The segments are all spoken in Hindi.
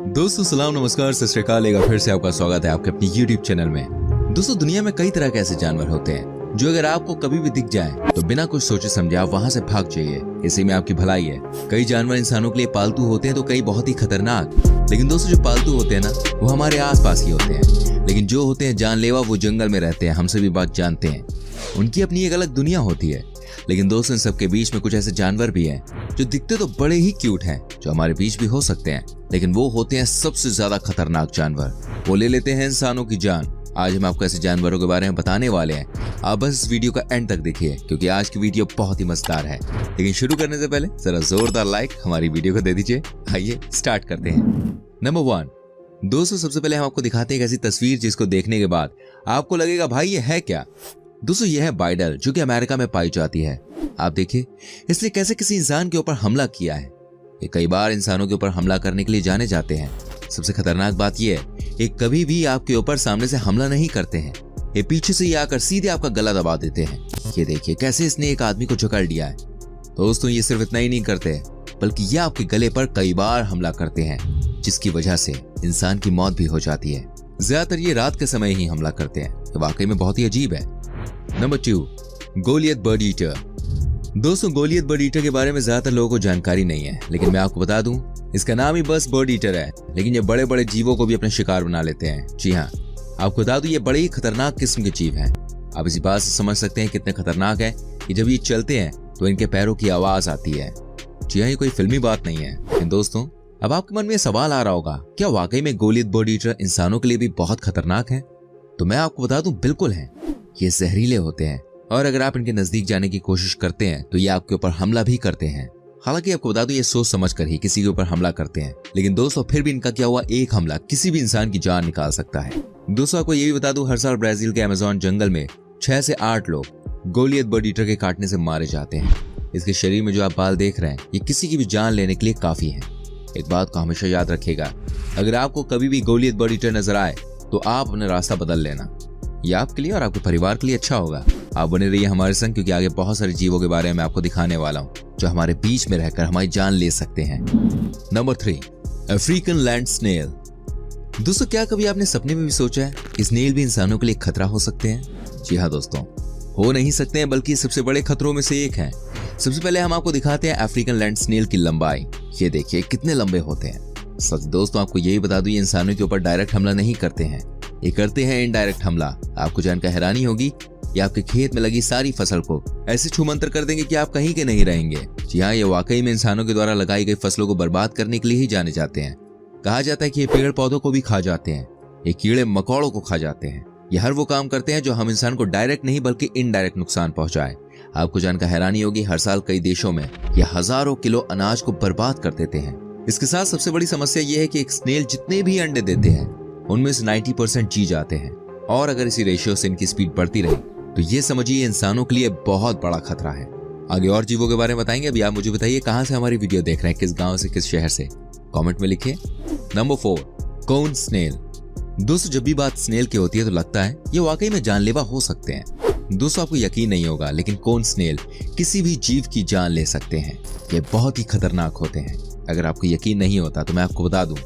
दोस्तों सलाम नमस्कार सत श्री अकाल। एक बार फिर से आपका स्वागत है आपके अपनी YouTube चैनल में। दोस्तों दुनिया में कई तरह के ऐसे जानवर होते हैं जो अगर आपको कभी भी दिख जाए तो बिना कुछ सोचे समझे आप वहां से भाग जाइए। इसी में आपकी भलाई है। कई जानवर इंसानों के लिए पालतू होते हैं तो कई बहुत ही खतरनाक। लेकिन दोस्तों जो पालतू होते हैं ना वो हमारे आस पास ही होते हैं, लेकिन जो होते हैं जानलेवा वो जंगल में रहते हैं, हमसे भी बात जानते हैं। उनकी अपनी एक अलग दुनिया होती है। लेकिन दोस्तों इन सबके बीच में कुछ ऐसे जानवर भी हैं जो दिखते तो बड़े ही क्यूट हैं, जो हमारे बीच भी हो सकते हैं, लेकिन वो होते हैं सबसे ज्यादा खतरनाक जानवर। वो ले लेते हैं इंसानों की जान। आज हम आपको ऐसे जानवरों के बारे में बताने वाले हैं। आप बस इस वीडियो का एंड तक देखिए क्योंकि आज की वीडियो बहुत ही मजेदार है। लेकिन शुरू करने से पहले जरा जोरदार लाइक हमारी वीडियो को दे दीजिए। आइए स्टार्ट करते हैं। नंबर 1 दोस्तों सबसे पहले हम आपको दिखाते हैं एक ऐसी तस्वीर जिसको देखने के बाद आपको लगेगा भाई ये है क्या। दोस्तों यह है बाइडल जो कि अमेरिका में पाई जाती है। आप देखिए इसने कैसे किसी इंसान के ऊपर हमला किया है। ये कई बार इंसानों के ऊपर हमला करने के लिए जाने जाते हैं। सबसे खतरनाक बात यह है ये कभी भी आपके ऊपर सामने से हमला नहीं करते हैं। ये पीछे से ही आकर सीधे आपका गला दबा देते हैं। ये देखिए कैसे इसने एक आदमी को जकड़ लिया है। दोस्तों ये सिर्फ इतना ही नहीं करते बल्कि ये आपके गले पर कई बार हमला करते हैं, जिसकी वजह से इंसान की मौत भी हो जाती है। ज्यादातर ये रात के समय ही हमला करते हैं। ये वाकई में बहुत ही अजीब है। Number 2 Goliath bird eater. दोस्तों गोलियत बर्ड ईटर के बारे में ज्यादातर लोगों को जानकारी नहीं है, लेकिन मैं आपको बता दूं इसका नाम ही बस बर्ड ईटर है, लेकिन ये बड़े बड़े जीवों को भी अपने शिकार बना लेते हैं। जी हाँ, आपको बता दूं ये बड़े ही खतरनाक किस्म के जीव हैं। आप इसी बात से समझ सकते हैं कितने खतरनाक है कि जब ये चलते हैं तो इनके पैरों की आवाज आती है। जी हाँ, ये कोई फिल्मी बात नहीं है। लेकिन दोस्तों अब आपके मन में सवाल आ रहा होगा, क्या वाकई में गोलियत बर्ड ईटर इंसानों के लिए भी बहुत खतरनाक है? तो मैं आपको बता दूं बिल्कुल है। ये जहरीले होते हैं और अगर आप इनके नजदीक जाने की कोशिश करते हैं तो ये आपके ऊपर हमला भी करते हैं। हालांकि आपको बता दूं ये सोच समझ कर ही किसी के ऊपर हमला करते हैं, लेकिन दोस्तों फिर भी इनका क्या हुआ, एक हमला किसी भी इंसान की जान निकाल सकता है। दोस्तों आपको ये भी बता दूं हर साल ब्राजील के अमेज़न जंगल में 6 से 8 लोग गोलियत बर्ड ईटर के काटने से मारे जाते हैं। इसके शरीर में जो आप बाल देख रहे हैं ये किसी की भी जान लेने के लिए काफी है। एक बात को हमेशा याद रखिएगा, अगर आपको कभी भी गोलियत बर्ड ईटर नजर आए तो आप अपना रास्ता बदल लेना। ये आपके लिए और आपके परिवार के लिए अच्छा होगा। आप बने रहिए हमारे संग क्योंकि आगे बहुत सारे जीवों के बारे में आपको दिखाने वाला हूँ जो हमारे बीच में रहकर हमारी जान ले सकते हैं। Number 3 African land snail. दोस्तों क्या कभी आपने सपने में भी सोचा है कि स्नेल भी इंसानों के लिए खतरा हो सकते हैं? जी हाँ दोस्तों, हो नहीं सकते हैं बल्कि सबसे बड़े खतरों में से एक है। सबसे पहले हम आपको दिखाते हैं अफ्रीकन लैंड स्नेल की लंबाई। ये देखिए कितने लंबे होते हैं। सच दोस्तों आपको यही बता दूं ये इंसानों के ऊपर डायरेक्ट हमला नहीं करते हैं, ये करते हैं इनडायरेक्ट हमला। आपको जानकर हैरानी होगी ये आपके खेत में लगी सारी फसल को ऐसे छूमंतर कर देंगे कि आप कहीं के नहीं रहेंगे। जी हाँ, ये वाकई में इंसानों के द्वारा लगाई गई फसलों को बर्बाद करने के लिए ही जाने जाते हैं। कहा जाता है कि ये पेड़ पौधों को भी खा जाते हैं, ये कीड़े मकोड़ों को खा जाते हैं। ये हर वो काम करते हैं जो हम इंसान को डायरेक्ट नहीं बल्कि इनडायरेक्ट नुकसान पहुंचाए। आपको जानकर हैरानी होगी हर साल कई देशों में ये हजारों किलो अनाज को बर्बाद कर देते हैं। इसके साथ सबसे बड़ी समस्या ये है कि एक स्नेल जितने भी अंडे देते हैं उनमें से 90% जी जाते हैं, और अगर इसी रेशियो से इनकी स्पीड बढ़ती रही तो ये समझिए इंसानों के लिए बहुत बड़ा खतरा है। आगे और जीवों के बारे में बताएंगे। अभी आप मुझे बताइए कहां से हमारी वीडियो देख रहे हैं, किस गांव से, किस शहर से, कमेंट में लिखिए। नंबर 4 कोन स्नेल। दोस्तों जब भी बात स्नेल की होती है तो लगता है ये वाकई में जानलेवा हो सकते हैं। दोस्तों आपको यकीन नहीं होगा लेकिन कोन स्नेल किसी भी जीव की जान ले सकते हैं। ये बहुत ही खतरनाक होते हैं। अगर आपको यकीन नहीं होता तो मैं आपको बता दूं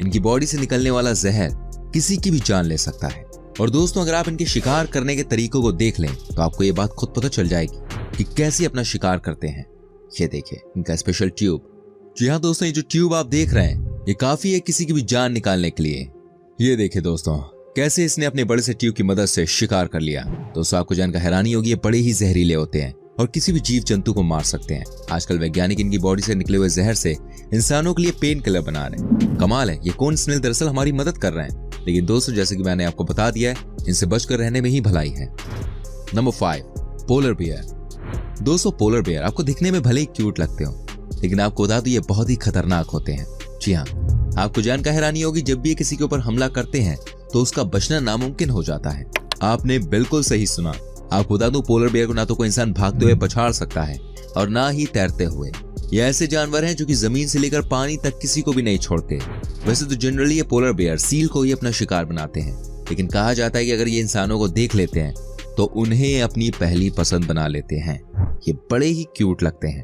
इनकी बॉडी से निकलने वाला जहर किसी की भी जान ले सकता है। और दोस्तों अगर आप इनके शिकार करने के तरीकों को देख लें तो आपको ये बात खुद पता चल जाएगी कि कैसे अपना शिकार करते हैं। ये देखिए इनका स्पेशल ट्यूब। जी हाँ दोस्तों, ये जो ट्यूब आप देख रहे हैं ये काफी है किसी की भी जान निकालने के लिए। ये देखिए दोस्तों कैसे इसने अपने बड़े से ट्यूब की मदद से शिकार कर लिया। दोस्तों आपको जानकर हैरानी होगी ये बड़े ही जहरीले होते हैं और किसी भी जीव जंतु को मार सकते हैं। आजकल वैज्ञानिक इनकी बॉडी से निकले हुए जहर से इंसानों के लिए पेन किलर बना रहे हैं। कमाल है, ये कोन स्नेल दरअसल हमारी मदद कर रहे हैं। लेकिन दोस्तों जैसे कि मैंने आपको बता दिया है इनसे बचकर रहने में ही भलाई है। Number 5 polar bear. दोस्तों पोलर बियर आपको दिखने में भले ही क्यूट लगते हो, लेकिन आपको बता दूं ये बहुत ही खतरनाक होते हैं। जी हाँ, आपको जानकर हैरानी होगी जब भी ये किसी के ऊपर हमला करते हैं तो उसका बचना नामुमकिन हो जाता है। आपने बिल्कुल सही सुना। आपको बता दूं पोलर बियर को ना तो कोई इंसान भागते हुए पछाड़ सकता है और ना ही तैरते हुए। ये ऐसे जानवर हैं जो कि जमीन से लेकर पानी तक किसी को भी नहीं छोड़ते। वैसे तो जनरली ये पोलर बियर सील को ही अपना शिकार बनाते हैं, लेकिन कहा जाता है कि अगर ये इंसानों को देख लेते हैं तो उन्हें अपनी पहली पसंद बना लेते हैं। ये बड़े ही क्यूट लगते हैं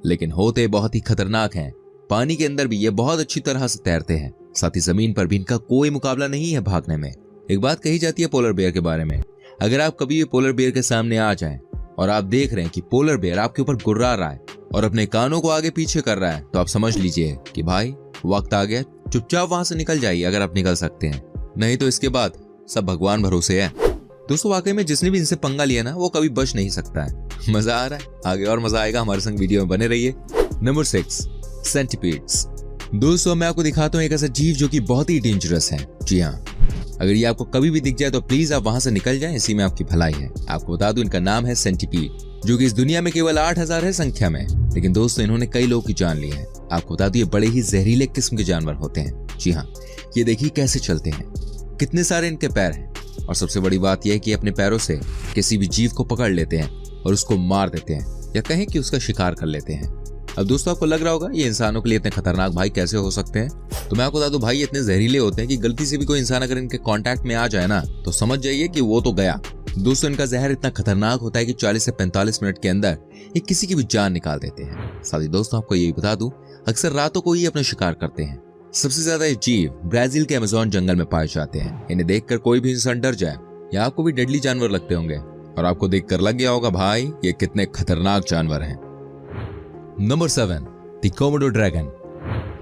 लेकिन होते बहुत ही खतरनाक हैं। पानी के अंदर भी ये बहुत अच्छी तरह से तैरते हैं साथ ही जमीन पर भी इनका कोई मुकाबला नहीं है भागने में। एक बात कही जाती है पोलर बेयर के बारे में, अगर आप कभी भी पोलर बेयर के सामने आ जाएं और आप देख रहे हैं कि पोलर बेयर आपके ऊपर गुर्रा रहा है और अपने कानों को आगे पीछे कर रहा है, तो आप समझ लीजिए कि भाई वक्त आ गया, चुपचाप वहां से निकल जाइए अगर आप निकल सकते हैं, नहीं तो इसके बाद सब भगवान भरोसे है। दोस्तों वाकई में जिसने भी इनसे पंगा लिया ना वो कभी बच नहीं सकता है। मजा आ रहा है, आगे और मजा आएगा, हमारे संग वीडियो में बने रहिए। Number 6, centipedes. दोस्तों मैं आपको दिखाता हूँ एक ऐसा जीव जो कि बहुत ही डेंजरस है। जी हाँ, अगर ये आपको कभी भी दिख जाए तो प्लीज आप वहां से निकल जाएं, इसी में आपकी भलाई है। आपको बता दूं इनका नाम है सेंटीपीड, जो कि इस दुनिया में केवल 8000 है संख्या में, लेकिन दोस्तों इन्होंने कई लोगों की जान ली है। आपको बता दूं ये बड़े ही जहरीले किस्म के जानवर होते हैं। जी हाँ, ये देखिए कैसे चलते हैं, कितने सारे इनके पैर हैं, और सबसे बड़ी बात यह है कि अपने पैरों से किसी भी जीव को पकड़ लेते हैं और उसको मार देते हैं, या कहें कि उसका शिकार कर लेते हैं। अब दोस्तों आपको लग रहा होगा ये इंसानों के लिए इतने खतरनाक भाई कैसे हो सकते हैं, तो मैं आपको बता दूं भाई ये इतने जहरीले होते हैं कि गलती से भी कोई इंसान अगर इनके कांटेक्ट में आ जाए ना तो समझ जाइए कि वो तो गया। दोस्तों इनका जहर इतना खतरनाक होता है कि 40 से 45 मिनट के अंदर ये किसी की भी जान निकाल देते हैं। साथ ही दोस्तों आपको यही बता दूं अक्सर रातों को ही अपना शिकार करते हैं। सबसे ज्यादा ये जीव ब्राजील के अमेज़न जंगल में पाए जाते हैं। इन्हें देखकर कोई भी इंसान डर जाए, या आपको भी डेडली जानवर लगते होंगे और आपको देखकर लग गया होगा भाई ये कितने खतरनाक जानवर हैं। Number 7, the Komodo dragon.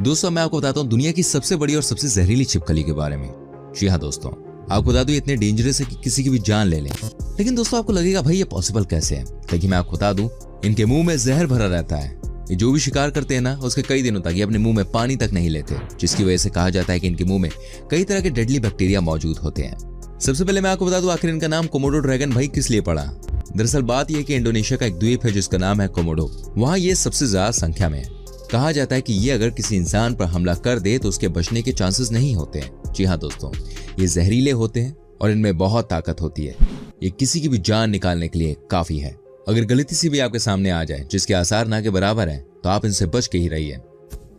दोस्तों मैं आपको बताता हूँ दुनिया की सबसे बड़ी और सबसे जहरीली छिपकली के बारे में। जी हाँ दोस्तों, आपको बता दूं इतने डेंजरस है कि किसी की भी जान ले लें। लेकिन दोस्तों आपको लगेगा भाई ये पॉसिबल कैसे है, लेकिन मैं आपको बता दूं इनके मुंह में जहर भरा रहता है। ये जो भी शिकार करते हैं ना उसके कई दिनों तक ये अपने मुंह में पानी तक नहीं लेते, जिसकी वजह से कहा जाता है कि इनके मुंह में कई तरह के डेडली बैक्टीरिया मौजूद होते हैं। सबसे पहले मैं आपको बता दूं आखिर इनका नाम कोमोडो ड्रैगन भाई किस लिए पड़ा। दरअसल बात यह कि इंडोनेशिया का एक द्वीप है जिसका नाम है कोमोडो, वहां ये सबसे ज्यादा संख्या में है। कहा जाता है कि ये अगर किसी इंसान पर हमला कर दे तो उसके बचने के चांसेस नहीं होते हैं। जी हाँ दोस्तों, ये जहरीले होते हैं और इनमें बहुत ताकत होती है। ये किसी की भी जान निकालने के लिए काफी है। अगर गलती से भी आपके सामने आ जाए जिसके आसार ना के बराबर हैं, तो आप इनसे बच के ही रहिए।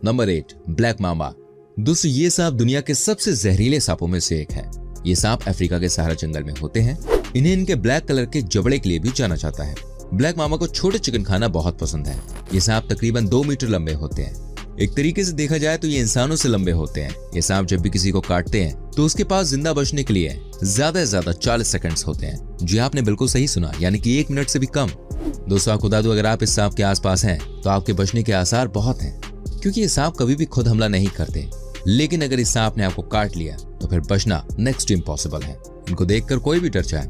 नंबर 8, ब्लैक मामा। दोस्तों ये सांप दुनिया के सबसे जहरीले सांपों में से एक है। ये सांप अफ्रीका के सहारा जंगल में होते हैं। इन्हें इनके ब्लैक कलर के जबड़े के लिए भी जाना जाता है। ब्लैक मामा को छोटे चिकन खाना बहुत पसंद है। ये सांप तकरीबन 2 मीटर लंबे होते हैं। एक तरीके से देखा जाए तो ये इंसानों से लंबे होते हैं। ये सांप जब भी किसी को काटते हैं तो उसके पास जिंदा बचने के लिए ज्यादा से ज्यादा 40 सेकंड्स होते हैं। जी आपने बिल्कुल सही सुना, यानी कि 1 मिनट से भी कम। दोस्तों आपको बता दूं अगर आप इस सांप के आसपास हैं तो आपके बचने के आसार बहुत हैं, क्योंकि ये सांप कभी भी खुद हमला नहीं करते। लेकिन अगर इस सांप ने आपको काट लिया तो फिर बचना नेक्स्ट टू इम्पॉसिबल है। इनको देखकर कोई भी डर जाए।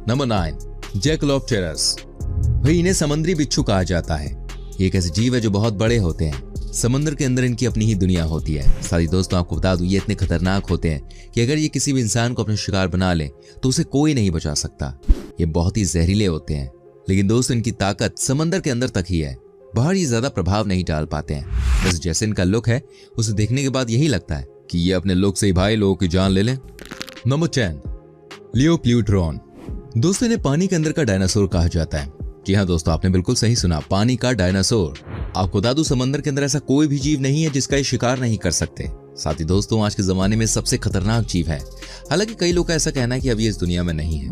नंबर 9, जैकलोप्टेरस। भाई इन्हें समुद्री बिच्छू कहा जाता है। ये एक ऐसे जीव है जो बहुत बड़े होते हैं। समंदर के अंदर इनकी अपनी ही दुनिया होती है। सारी दोस्तों आपको बता दूं ये इतने खतरनाक होते हैं कि अगर ये किसी भी इंसान को अपना शिकार बना ले तो उसे कोई नहीं बचा सकता। ये बहुत ही जहरीले होते हैं, लेकिन दोस्तों इनकी ताकत समंदर के अंदर तक ही है। बाहर ये ज्यादा प्रभाव नहीं डाल पाते हैं। बस जैसे इनका लुक है उसे देखने के बाद यही लगता है कि ये अपने लुक से ही भाई लोगों की जान ले लें। नंबर 10, लियोप्ल्यूट्रॉन। दोस्तों इन्हें पानी के अंदर का डायनासोर कहा जाता है। जी हाँ दोस्तों, आपने बिल्कुल सही सुना, पानी का डायनासोर। आपको बता दूं समंदर के अंदर ऐसा कोई भी जीव नहीं है जिसका ये शिकार नहीं कर सकते। साथ ही दोस्तों आज के जमाने में सबसे खतरनाक जीव है। हालांकि कई लोग का ऐसा कहना है कि अभी इस दुनिया में नहीं है,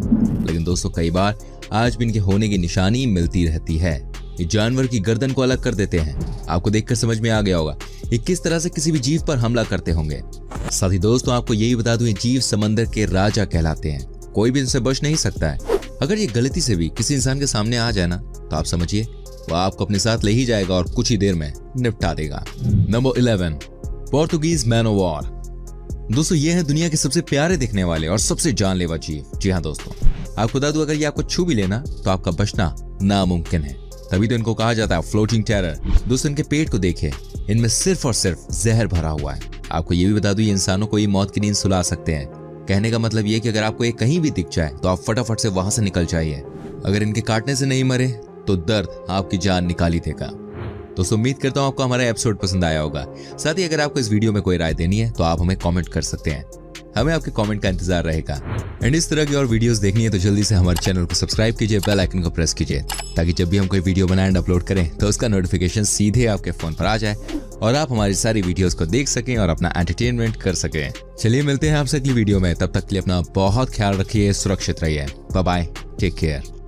लेकिन दोस्तों कई बार आज भी इनके होने की निशानी मिलती रहती है। ये जानवर की गर्दन को अलग कर देते हैं। आपको देखकर समझ में आ गया होगा ये किस तरह से किसी भी जीव पर हमला करते होंगे। साथ ही दोस्तों आपको यही बता दूं ये जीव समंदर के राजा कहलाते हैं। कोई भी इनसे बच नहीं सकता है। अगर ये गलती से भी किसी इंसान के सामने आ जाए ना तो आप समझिए वो आपको अपने साथ ले ही जाएगा और कुछ ही देर में निपटा देगा। नंबर 11, पोर्तुगीज मैनोवार। दोस्तों ये है दुनिया के सबसे प्यारे दिखने वाले और सबसे जानलेवा जीव। जी हाँ दोस्तों, आपको बता दूं अगर ये आपको छू भी लेना तो आपका बचना नामुमकिन है। तभी तो इनको कहा जाता है फ्लोटिंग टेरर। दोस्तों इनके पेट को देखिए, इनमें सिर्फ और सिर्फ जहर भरा हुआ है। आपको ये भी बता दूं ये इंसानों को ये मौत की नींद सुला सकते हैं। कहने का मतलब ये कि अगर आपको ये कहीं भी दिख जाए तो आप फटाफट से वहां से निकल जाइए। अगर इनके काटने से नहीं मरे तो दर्द आपकी जान निकाल ही देगा। दोस्तों उम्मीद करता हूँ आपको हमारा एपिसोड पसंद आया होगा। साथ ही अगर आपको इस वीडियो में कोई राय देनी है तो आप हमें कमेंट कर सकते हैं। हमें आपके कमेंट का इंतजार रहेगा। एंड इस तरह की और वीडियोस देखनी है तो जल्दी से हमारे चैनल को सब्सक्राइब कीजिए, बेल आइकन को प्रेस कीजिए, ताकि जब भी हम कोई वीडियो बनाए एंड अपलोड करें तो उसका नोटिफिकेशन सीधे आपके फोन पर आ जाए और आप हमारी सारी वीडियोस को देख सकें और अपना एंटरटेनमेंट कर सकें। चलिए मिलते हैं आपसे अगली वीडियो में, तब तक के लिए अपना बहुत ख्याल रखिए, सुरक्षित रहिए। Bye bye, take care.